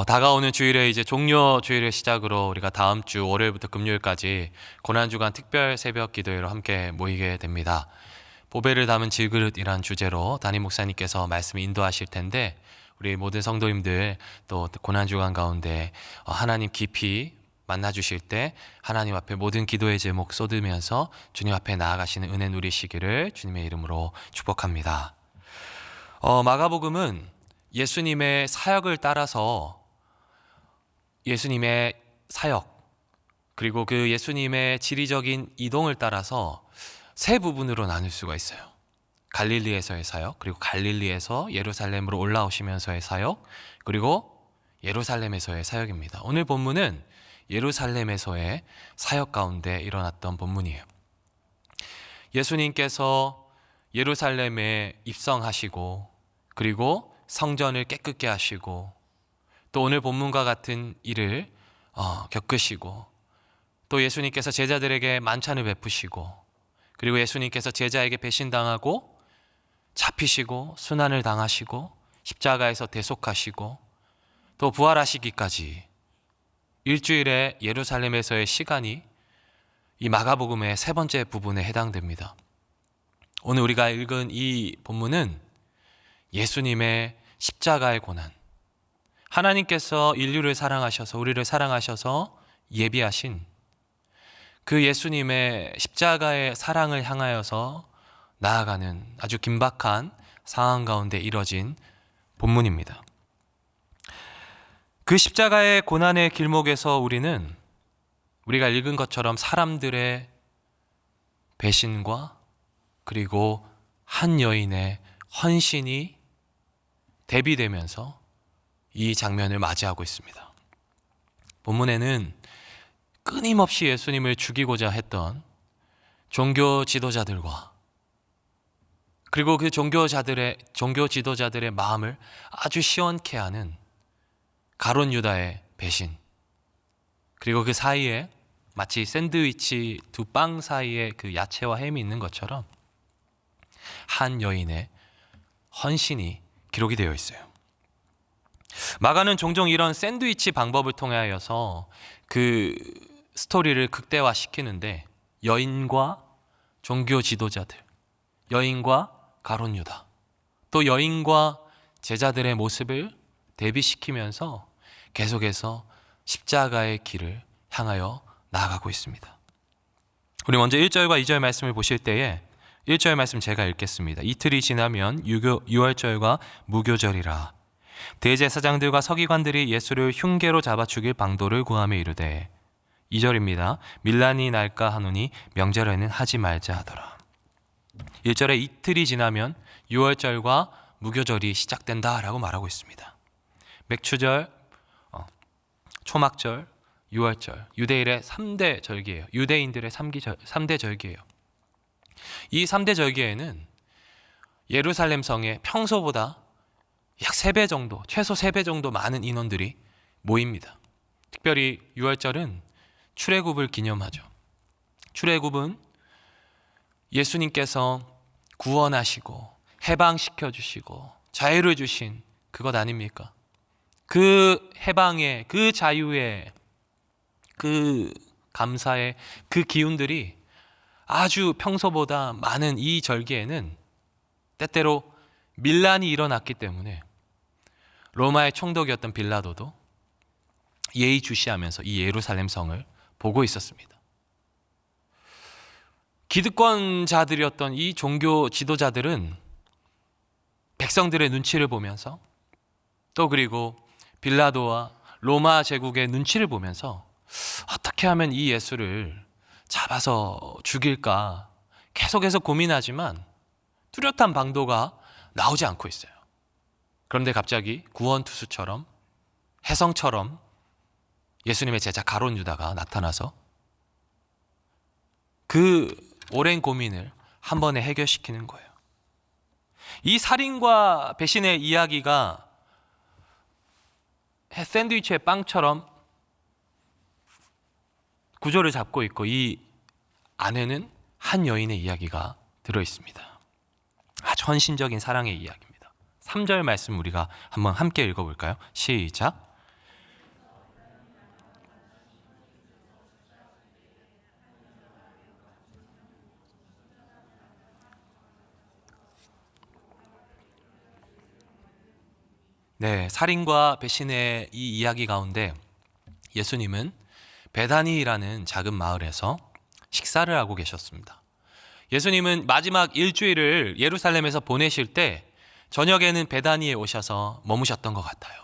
다가오는 주일에 이제 종료 주일을 시작으로 우리가 다음 주 월요일부터 금요일까지 고난주간 특별 새벽 기도회로 함께 모이게 됩니다. 보배를 담은 질그릇이란 주제로 담임 목사님께서 말씀 인도하실 텐데, 우리 모든 성도님들 또 고난주간 가운데 하나님 깊이 만나주실 때 하나님 앞에 모든 기도의 제목 쏟으면서 주님 앞에 나아가시는 은혜 누리시기를 주님의 이름으로 축복합니다. 마가복음은 예수님의 사역을 따라서 예수님의 사역, 그리고 그 예수님의 지리적인 이동을 따라서 세 부분으로 나눌 수가 있어요. 갈릴리에서의 사역, 그리고 갈릴리에서 예루살렘으로 올라오시면서의 사역, 그리고 예루살렘에서의 사역입니다. 오늘 본문은 예루살렘에서의 사역 가운데 일어났던 본문이에요. 예수님께서 예루살렘에 입성하시고, 그리고 성전을 깨끗게 하시고, 또 오늘 본문과 같은 일을 겪으시고, 또 예수님께서 제자들에게 만찬을 베푸시고, 그리고 예수님께서 제자에게 배신당하고 잡히시고 순환을 당하시고 십자가에서 대속하시고 또 부활하시기까지 일주일의 예루살렘에서의 시간이 이 마가복음의 세 번째 부분에 해당됩니다. 오늘 우리가 읽은 이 본문은 예수님의 십자가의 고난, 하나님께서 인류를 사랑하셔서 우리를 사랑하셔서 예비하신 그 예수님의 십자가의 사랑을 향하여서 나아가는 아주 긴박한 상황 가운데 이뤄진 본문입니다. 그 십자가의 고난의 길목에서 우리가 읽은 것처럼 사람들의 배신과 그리고 한 여인의 헌신이 대비되면서 이 장면을 맞이하고 있습니다. 본문에는 끊임없이 예수님을 죽이고자 했던 종교 지도자들과 그리고 그 종교 지도자들의 마음을 아주 시원케 하는 가룟 유다의 배신, 그리고 그 사이에 마치 샌드위치 두 빵 사이에 그 야채와 햄이 있는 것처럼 한 여인의 헌신이 기록이 되어 있어요. 마가는 종종 이런 샌드위치 방법을 통하여서 그 스토리를 극대화시키는데, 여인과 종교 지도자들, 여인과 가룟 유다, 또 여인과 제자들의 모습을 대비시키면서 계속해서 십자가의 길을 향하여 나아가고 있습니다. 우리 먼저 1절과 2절 말씀을 보실 때에 1절 말씀 제가 읽겠습니다. 이틀이 지나면 유월절과 무교절이라. 대제사장들과 서기관들이 예수를 흉계로 잡아 죽일 방도를 구하며 이르되, 2절입니다. 밀란이 날까 하노니 명절에는 하지 말자 하더라. 1절에 이틀이 지나면 유월절과 무교절이 시작된다라고 말하고 있습니다. 맥추절, 초막절, 유월절, 유대인의 3대 절기예요. 유대인들의 3대 절기예요. 이 3대 절기에는 예루살렘 성에 평소보다 약 3배 정도, 최소 3배 정도 많은 인원들이 모입니다. 특별히 유월절은 출애굽을 기념하죠. 출애굽은 예수님께서 구원하시고 해방시켜 주시고 자유를 주신 그것 아닙니까? 그 해방의, 그 자유의, 그 감사의 그 기운들이 아주 평소보다 많은 이 절기에는 때때로 밀란이 일어났기 때문에 로마의 총독이었던 빌라도도 예의주시하면서 이 예루살렘 성을 보고 있었습니다. 기득권자들이었던 이 종교 지도자들은 백성들의 눈치를 보면서, 또 그리고 빌라도와 로마 제국의 눈치를 보면서 어떻게 하면 이 예수를 잡아서 죽일까 계속해서 고민하지만 뚜렷한 방도가 나오지 않고 있어요. 그런데 갑자기 구원투수처럼, 혜성처럼 예수님의 제자 가룟 유다가 나타나서 그 오랜 고민을 한 번에 해결시키는 거예요. 이 살인과 배신의 이야기가 샌드위치의 빵처럼 구조를 잡고 있고, 이 안에는 한 여인의 이야기가 들어있습니다. 아주 헌신적인 사랑의 이야기입니다. 3절 말씀 우리가 한번 함께 읽어볼까요? 시작. 네, 살인과 배신의 이 이야기 가운데 예수님은 베다니라는 작은 마을에서 식사를 하고 계셨습니다. 예수님은 마지막 일주일을 예루살렘에서 보내실 때 저녁에는 베다니에 오셔서 머무셨던 것 같아요.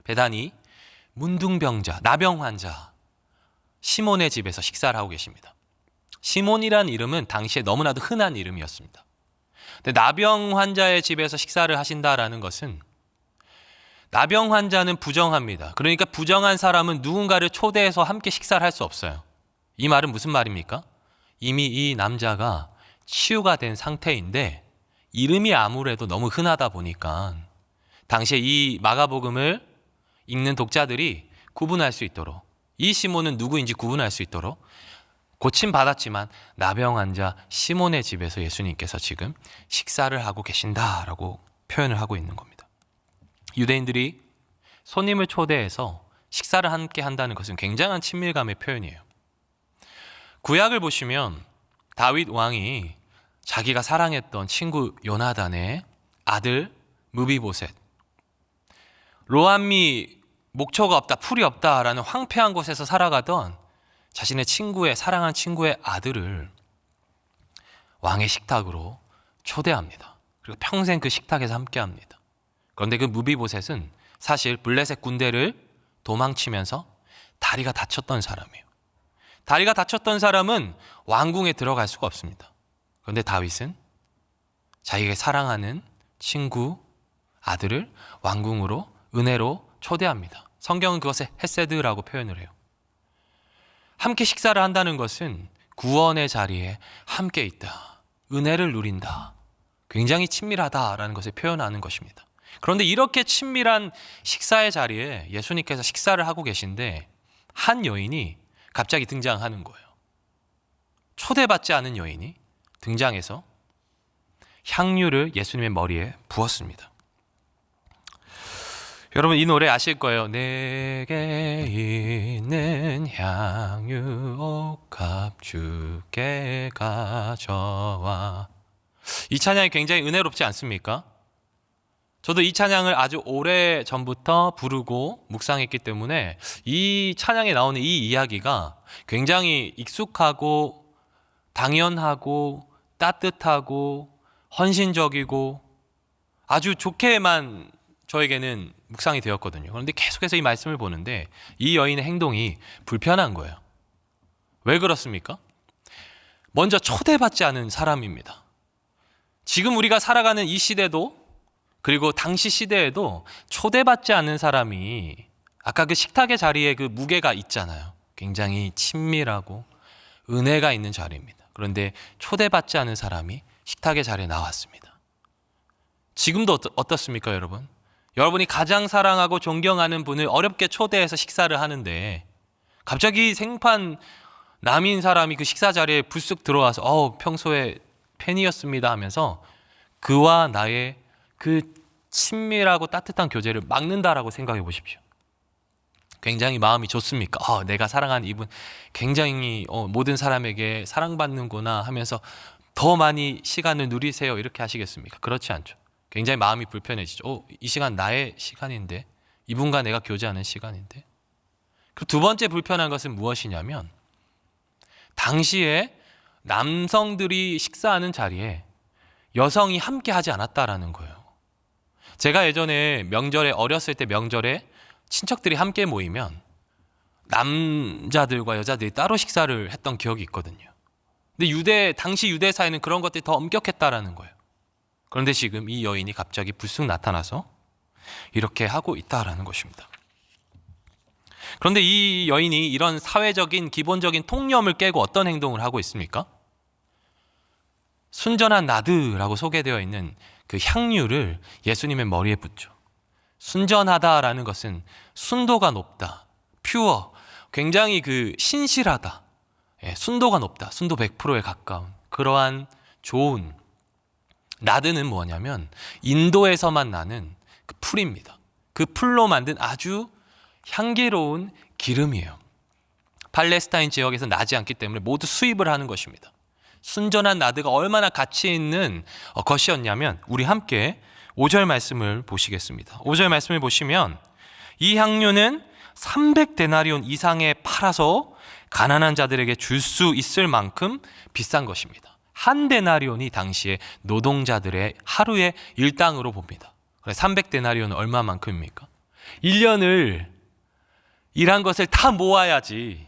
베다니, 문둥병자, 나병 환자 시몬의 집에서 식사를 하고 계십니다. 시몬이란 이름은 당시에 너무나도 흔한 이름이었습니다. 근데 나병 환자의 집에서 식사를 하신다라는 것은 나병 환자는 부정합니다. 그러니까 부정한 사람은 누군가를 초대해서 함께 식사를 할 수 없어요. 이 말은 무슨 말입니까? 이미 이 남자가 치유가 된 상태인데 이름이 아무래도 너무 흔하다 보니까 당시에 이 마가복음을 읽는 독자들이 구분할 수 있도록, 이 시몬은 누구인지 구분할 수 있도록 고침받았지만 나병 환자 시몬의 집에서 예수님께서 지금 식사를 하고 계신다라고 표현을 하고 있는 겁니다. 유대인들이 손님을 초대해서 식사를 함께 한다는 것은 굉장한 친밀감의 표현이에요. 구약을 보시면 다윗 왕이 자기가 사랑했던 친구 요나단의 아들 무비보셋, 로암미 목초가 없다, 풀이 없다라는 황폐한 곳에서 살아가던 자신의 친구의, 사랑한 친구의 아들을 왕의 식탁으로 초대합니다. 그리고 평생 그 식탁에서 함께합니다. 그런데 그 무비보셋은 사실 블레셋 군대를 도망치면서 다리가 다쳤던 사람이에요. 다리가 다쳤던 사람은 왕궁에 들어갈 수가 없습니다. 그런데 다윗은 자기가 사랑하는 친구, 아들을 왕궁으로 은혜로 초대합니다. 성경은 그것을 헤세드라고 표현을 해요. 함께 식사를 한다는 것은 구원의 자리에 함께 있다, 은혜를 누린다, 굉장히 친밀하다라는 것을 표현하는 것입니다. 그런데 이렇게 친밀한 식사의 자리에 예수님께서 식사를 하고 계신데 한 여인이 갑자기 등장하는 거예요. 초대받지 않은 여인이 등장해서 향유를 예수님의 머리에 부었습니다. 여러분 이 노래 아실 거예요. 내게 있는 향유 옥합 주께 가져와. 이 찬양이 굉장히 은혜롭지 않습니까? 저도 이 찬양을 아주 오래 전부터 부르고 묵상했기 때문에 이 찬양에 나오는 이 이야기가 굉장히 익숙하고 당연하고 따뜻하고 헌신적이고 아주 좋게만 저에게는 묵상이 되었거든요. 그런데 계속해서 이 말씀을 보는데 이 여인의 행동이 불편한 거예요. 왜 그렇습니까? 먼저 초대받지 않은 사람입니다. 지금 우리가 살아가는 이 시대도, 그리고 당시 시대에도 초대받지 않은 사람이 아까 그 식탁의 자리에 그 무게가 있잖아요. 굉장히 친밀하고 은혜가 있는 자리입니다. 그런데 초대받지 않은 사람이 식탁의 자리에 나왔습니다. 지금도 어떻습니까, 여러분? 여러분이 가장 사랑하고 존경하는 분을 어렵게 초대해서 식사를 하는데 갑자기 생판 남인 사람이 그 식사 자리에 불쑥 들어와서 평소에 팬이었습니다 하면서 그와 나의 그 친밀하고 따뜻한 교제를 막는다라고 생각해 보십시오. 굉장히 마음이 좋습니까? 내가 사랑하는 이분 굉장히 모든 사람에게 사랑받는구나 하면서 더 많이 시간을 누리세요 이렇게 하시겠습니까? 그렇지 않죠. 굉장히 마음이 불편해지죠. 이 시간 나의 시간인데, 이분과 내가 교제하는 시간인데. 그 두 번째 불편한 것은 무엇이냐면 당시에 남성들이 식사하는 자리에 여성이 함께 하지 않았다라는 거예요. 제가 예전에 명절에, 어렸을 때 명절에 친척들이 함께 모이면 남자들과 여자들이 따로 식사를 했던 기억이 있거든요. 근데 당시 유대 사회는 그런 것들이 더 엄격했다라는 거예요. 그런데 지금 이 여인이 갑자기 불쑥 나타나서 이렇게 하고 있다라는 것입니다. 그런데 이 여인이 이런 사회적인 기본적인 통념을 깨고 어떤 행동을 하고 있습니까? 순전한 나드라고 소개되어 있는 그 향유를 예수님의 머리에 붓죠. 순전하다라는 것은 순도가 높다, 퓨어, 굉장히 그 신실하다, 순도가 높다, 순도 100%에 가까운 그러한 좋은, 나드는 뭐냐면 인도에서만 나는 그 풀입니다. 그 풀로 만든 아주 향기로운 기름이에요. 팔레스타인 지역에서 나지 않기 때문에 모두 수입을 하는 것입니다. 순전한 나드가 얼마나 가치 있는 것이었냐면 우리 함께 5절 말씀을 보시겠습니다. 5절 말씀을 보시면 이 향료는 300데나리온 이상에 팔아서 가난한 자들에게 줄 수 있을 만큼 비싼 것입니다. 한 데나리온이 당시에 노동자들의 하루의 일당으로 봅니다. 300데나리온은 얼마만큼입니까? 1년을 일한 것을 다 모아야지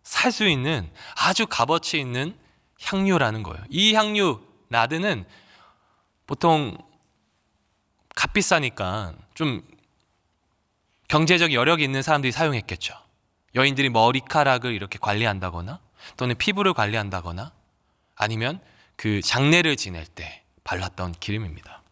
살 수 있는 아주 값어치 있는 향료라는 거예요. 이 향료 나드는 보통 값비싸니까 좀 경제적 여력이 있는 사람들이 사용했겠죠. 여인들이 머리카락을 이렇게 관리한다거나 또는 피부를 관리한다거나 아니면 그 장례를 지낼 때 발랐던 기름입니다.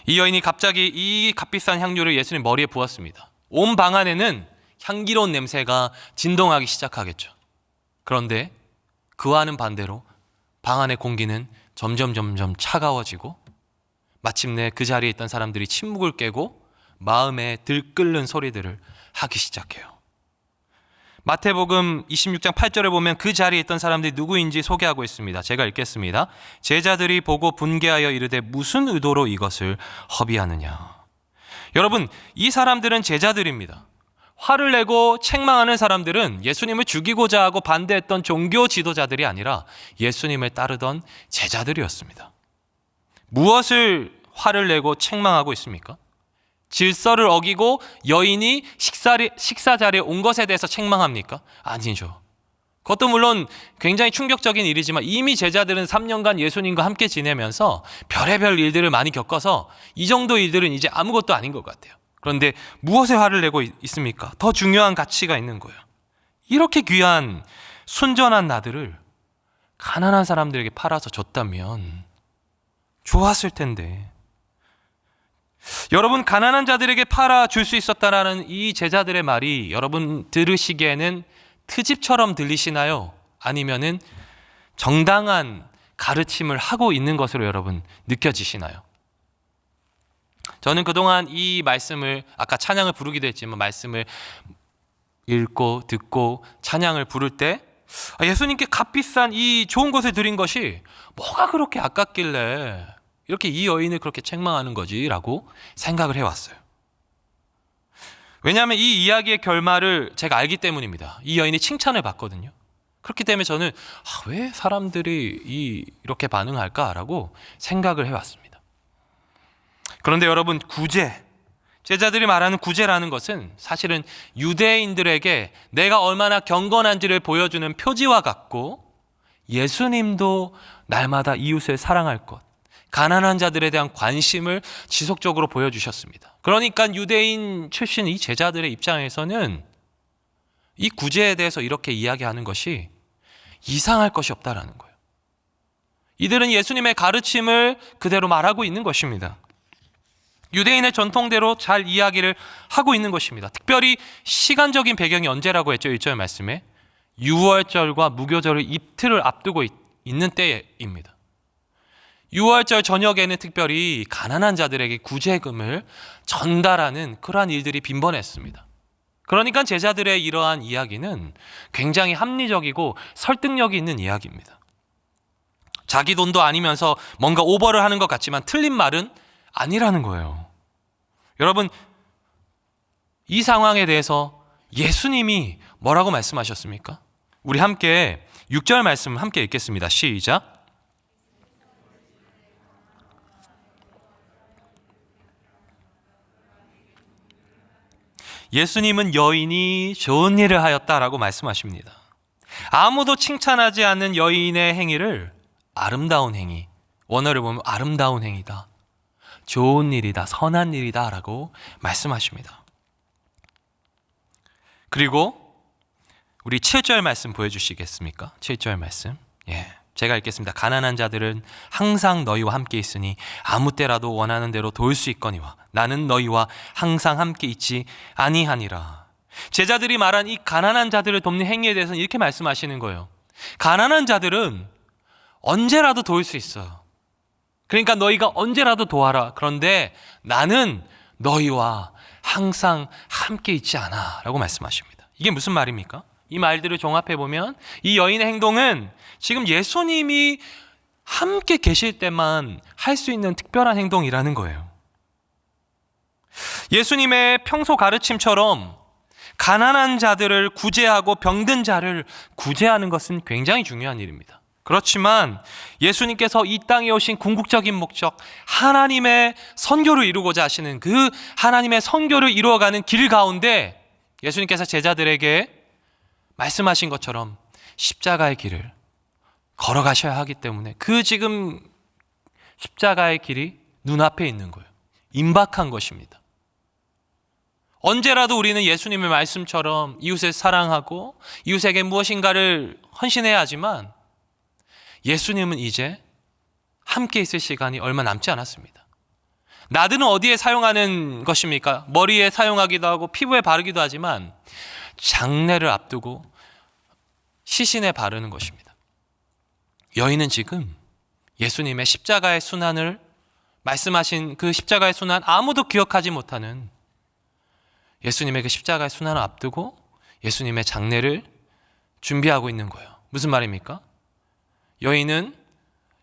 이 여인이 갑자기 이 값비싼 향료를 예수님 머리에 부었습니다. 온 방 안에는 향기로운 냄새가 진동하기 시작하겠죠. 그런데 그와는 반대로 방 안의 공기는 점점 차가워지고 마침내 그 자리에 있던 사람들이 침묵을 깨고 마음에 들끓는 소리들을 하기 시작해요. 마태복음 26장 8절에 보면 그 자리에 있던 사람들이 누구인지 소개하고 있습니다. 제가 읽겠습니다. 제자들이 보고 분개하여 이르되 무슨 의도로 이것을 허비하느냐. 여러분, 이 사람들은 제자들입니다. 화를 내고 책망하는 사람들은 예수님을 죽이고자 하고 반대했던 종교 지도자들이 아니라 예수님을 따르던 제자들이었습니다. 무엇을 화를 내고 책망하고 있습니까? 질서를 어기고 여인이 식사 자리에 온 것에 대해서 책망합니까? 아니죠. 그것도 물론 굉장히 충격적인 일이지만 이미 제자들은 3년간 예수님과 함께 지내면서 별의별 일들을 많이 겪어서 이 정도 일들은 이제 아무것도 아닌 것 같아요. 그런데 무엇에 화를 내고 있습니까? 더 중요한 가치가 있는 거예요. 이렇게 귀한 순전한 나들을 가난한 사람들에게 팔아서 줬다면 좋았을 텐데. 여러분, 가난한 자들에게 팔아줄 수 있었다라는 이 제자들의 말이 여러분 들으시기에는 트집처럼 들리시나요? 아니면은 정당한 가르침을 하고 있는 것으로 여러분 느껴지시나요? 저는 그동안 이 말씀을 아까 찬양을 부르기도 했지만 말씀을 읽고 듣고 찬양을 부를 때 예수님께 값비싼 이 좋은 것을 드린 것이 뭐가 그렇게 아깝길래 이렇게 이 여인을 그렇게 책망하는 거지라고 생각을 해왔어요. 왜냐하면 이 이야기의 결말을 제가 알기 때문입니다. 이 여인이 칭찬을 받거든요. 그렇기 때문에 저는 왜 사람들이 이렇게 반응할까라고 생각을 해왔습니다. 그런데 여러분, 구제, 제자들이 말하는 구제라는 것은 사실은 유대인들에게 내가 얼마나 경건한지를 보여주는 표지와 같고 예수님도 날마다 이웃을 사랑할 것, 가난한 자들에 대한 관심을 지속적으로 보여주셨습니다. 그러니까 유대인 출신 이 제자들의 입장에서는 이 구제에 대해서 이렇게 이야기하는 것이 이상할 것이 없다라는 거예요. 이들은 예수님의 가르침을 그대로 말하고 있는 것입니다. 유대인의 전통대로 잘 이야기를 하고 있는 것입니다. 특별히 시간적인 배경이 언제라고 했죠? 1절 말씀에 유월절과 무교절을 이틀을 앞두고 있는 때입니다. 유월절 저녁에는 특별히 가난한 자들에게 구제금을 전달하는 그러한 일들이 빈번했습니다. 그러니까 제자들의 이러한 이야기는 굉장히 합리적이고 설득력이 있는 이야기입니다. 자기 돈도 아니면서 뭔가 오버를 하는 것 같지만 틀린 말은 아니라는 거예요. 여러분, 이 상황에 대해서 예수님이 뭐라고 말씀하셨습니까? 우리 함께 6절 말씀 함께 읽겠습니다. 시작. 예수님은 여인이 좋은 일을 하였다라고 말씀하십니다. 아무도 칭찬하지 않는 여인의 행위를 아름다운 행위, 원어를 보면 아름다운 행위다, 좋은 일이다, 선한 일이다 라고 말씀하십니다. 그리고 우리 7절 말씀 보여주시겠습니까? 7절 말씀, 제가 읽겠습니다. 가난한 자들은 항상 너희와 함께 있으니 아무 때라도 원하는 대로 도울 수 있거니와 나는 너희와 항상 함께 있지 아니하니라. 제자들이 말한 이 가난한 자들을 돕는 행위에 대해서는 이렇게 말씀하시는 거예요. 가난한 자들은 언제라도 도울 수 있어요. 그러니까 너희가 언제라도 도와라. 그런데 나는 너희와 항상 함께 있지 않아 라고 말씀하십니다. 이게 무슨 말입니까? 이 말들을 종합해 보면 이 여인의 행동은 지금 예수님이 함께 계실 때만 할 수 있는 특별한 행동이라는 거예요. 예수님의 평소 가르침처럼 가난한 자들을 구제하고 병든 자를 구제하는 것은 굉장히 중요한 일입니다. 그렇지만 예수님께서 이 땅에 오신 궁극적인 목적, 하나님의 선교를 이루고자 하시는 그 하나님의 선교를 이루어가는 길 가운데 예수님께서 제자들에게 말씀하신 것처럼 십자가의 길을 걸어가셔야 하기 때문에 그 지금 십자가의 길이 눈앞에 있는 거예요. 임박한 것입니다. 언제라도 우리는 예수님의 말씀처럼 이웃을 사랑하고 이웃에게 무엇인가를 헌신해야 하지만 예수님은 이제 함께 있을 시간이 얼마 남지 않았습니다. 나드는 어디에 사용하는 것입니까? 머리에 사용하기도 하고 피부에 바르기도 하지만 장례를 앞두고 시신에 바르는 것입니다. 여인은 지금 예수님의 십자가의 순환을 말씀하신 그 십자가의 순환 아무도 기억하지 못하는 예수님의 그 십자가의 순환을 앞두고 예수님의 장례를 준비하고 있는 거예요. 무슨 말입니까? 여인은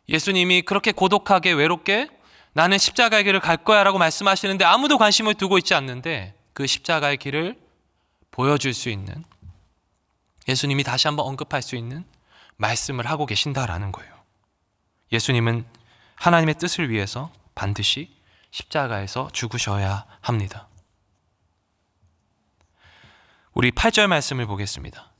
예수님이 그렇게 고독하게 외롭게 나는 십자가의 길을 갈 거야 라고 말씀하시는데 아무도 관심을 두고 있지 않는데 그 십자가의 길을 보여줄 수 있는, 예수님이 다시 한번 언급할 수 있는 말씀을 하고 계신다라는 거예요. 예수님은 하나님의 뜻을 위해서 반드시 십자가에서 죽으셔야 합니다. 우리 8절 말씀을 보겠습니다.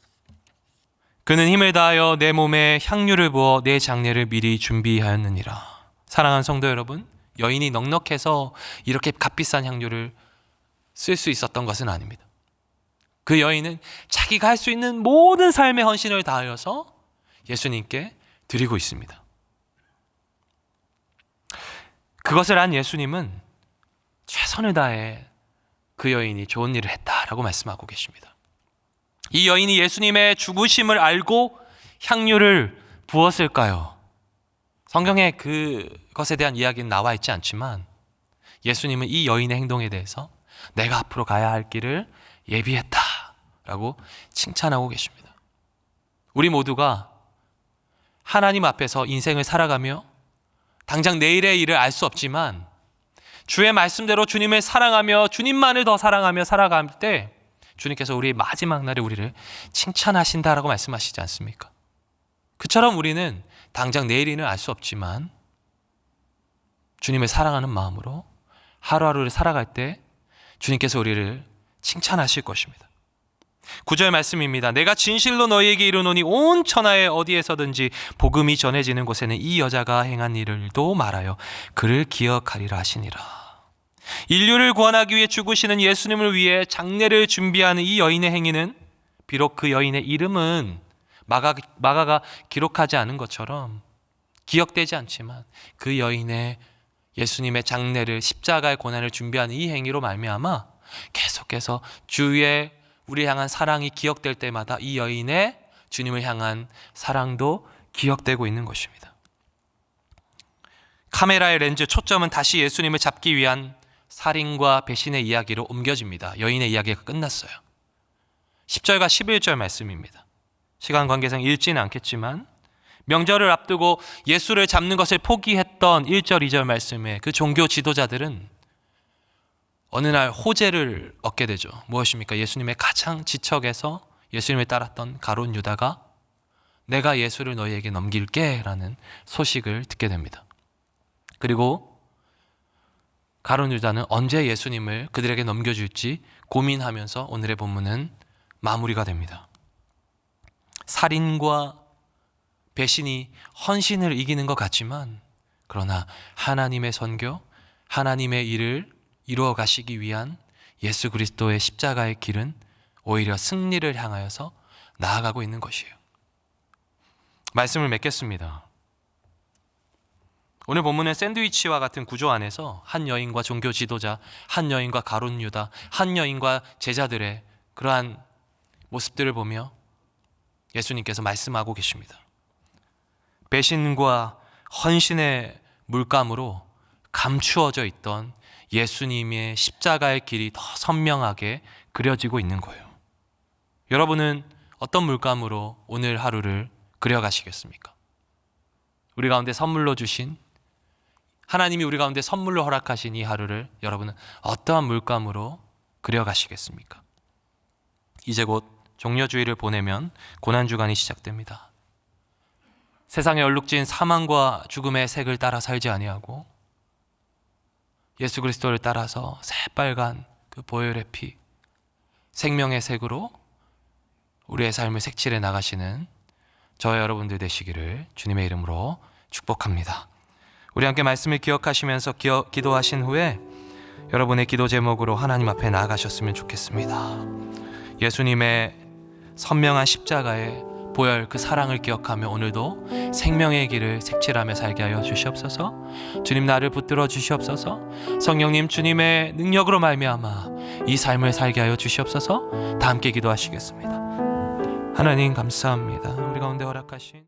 그는 힘을 다하여 내 몸에 향유를 부어 내 장례를 미리 준비하였느니라. 사랑하는 성도 여러분, 여인이 넉넉해서 이렇게 값비싼 향유를 쓸 수 있었던 것은 아닙니다. 그 여인은 자기가 할 수 있는 모든 삶의 헌신을 다하여서 예수님께 드리고 있습니다. 그것을 안 예수님은 최선을 다해 그 여인이 좋은 일을 했다라고 말씀하고 계십니다. 이 여인이 예수님의 죽으심을 알고 향유를 부었을까요? 성경에 그것에 대한 이야기는 나와 있지 않지만 예수님은 이 여인의 행동에 대해서 내가 앞으로 가야 할 길을 예비했다라고 칭찬하고 계십니다. 우리 모두가 하나님 앞에서 인생을 살아가며 당장 내일의 일을 알 수 없지만 주의 말씀대로 주님을 사랑하며 주님만을 더 사랑하며 살아갈 때 주님께서 우리 마지막 날에 우리를 칭찬하신다라고 말씀하시지 않습니까? 그처럼 우리는 당장 내일이는 알 수 없지만 주님을 사랑하는 마음으로 하루하루를 살아갈 때 주님께서 우리를 칭찬하실 것입니다. 9절 말씀입니다. 내가 진실로 너희에게 이르노니 온 천하에 어디에서든지 복음이 전해지는 곳에는 이 여자가 행한 일을도 말하여 그를 기억하리라 하시니라. 인류를 구원하기 위해 죽으시는 예수님을 위해 장례를 준비하는 이 여인의 행위는 비록 그 여인의 이름은 마가가 기록하지 않은 것처럼 기억되지 않지만 그 여인의 예수님의 장례를 십자가의 고난을 준비하는 이 행위로 말미암아 계속해서 주의 우리 향한 사랑이 기억될 때마다 이 여인의 주님을 향한 사랑도 기억되고 있는 것입니다. 카메라의 렌즈 초점은 다시 예수님을 잡기 위한 살인과 배신의 이야기로 옮겨집니다. 여인의 이야기가 끝났어요. 10절과 11절 말씀입니다. 시간 관계상 읽지는 않겠지만 명절을 앞두고 예수를 잡는 것을 포기했던 1절, 2절 말씀에 그 종교 지도자들은 어느 날 호재를 얻게 되죠. 무엇입니까? 예수님의 가장 지척에서 예수님을 따랐던 가룟 유다가 내가 예수를 너희에게 넘길게 라는 소식을 듣게 됩니다. 그리고 가룟 유다는 언제 예수님을 그들에게 넘겨줄지 고민하면서 오늘의 본문은 마무리가 됩니다. 살인과 배신이 헌신을 이기는 것 같지만 그러나 하나님의 선교, 하나님의 일을 이루어 가시기 위한 예수 그리스도의 십자가의 길은 오히려 승리를 향하여서 나아가고 있는 것이에요. 말씀을 맺겠습니다. 오늘 본문은 샌드위치와 같은 구조 안에서 한 여인과 종교 지도자, 한 여인과 가룟 유다, 한 여인과 제자들의 그러한 모습들을 보며 예수님께서 말씀하고 계십니다. 배신과 헌신의 물감으로 감추어져 있던 예수님의 십자가의 길이 더 선명하게 그려지고 있는 거예요. 여러분은 어떤 물감으로 오늘 하루를 그려가시겠습니까? 우리 가운데 선물로 주신, 하나님이 우리 가운데 선물로 허락하신 이 하루를 여러분은 어떠한 물감으로 그려가시겠습니까? 이제 곧 종려주의를 보내면 고난주간이 시작됩니다. 세상에 얼룩진 사망과 죽음의 색을 따라 살지 아니하고 예수 그리스도를 따라서 새빨간 그 보혈의 피, 생명의 색으로 우리의 삶을 색칠해 나가시는 저와 여러분들 되시기를 주님의 이름으로 축복합니다. 우리 함께 말씀을 기억하시면서 기도하신 후에 여러분의 기도 제목으로 하나님 앞에 나아가셨으면 좋겠습니다. 예수님의 선명한 십자가의 보혈, 그 사랑을 기억하며 오늘도 생명의 길을 색칠하며 살게 하여 주시옵소서. 주님, 나를 붙들어 주시옵소서. 성령님, 주님의 능력으로 말미암아 이 삶을 살게 하여 주시옵소서. 다 함께 기도하시겠습니다. 하나님 감사합니다. 우리 가운데 허락하신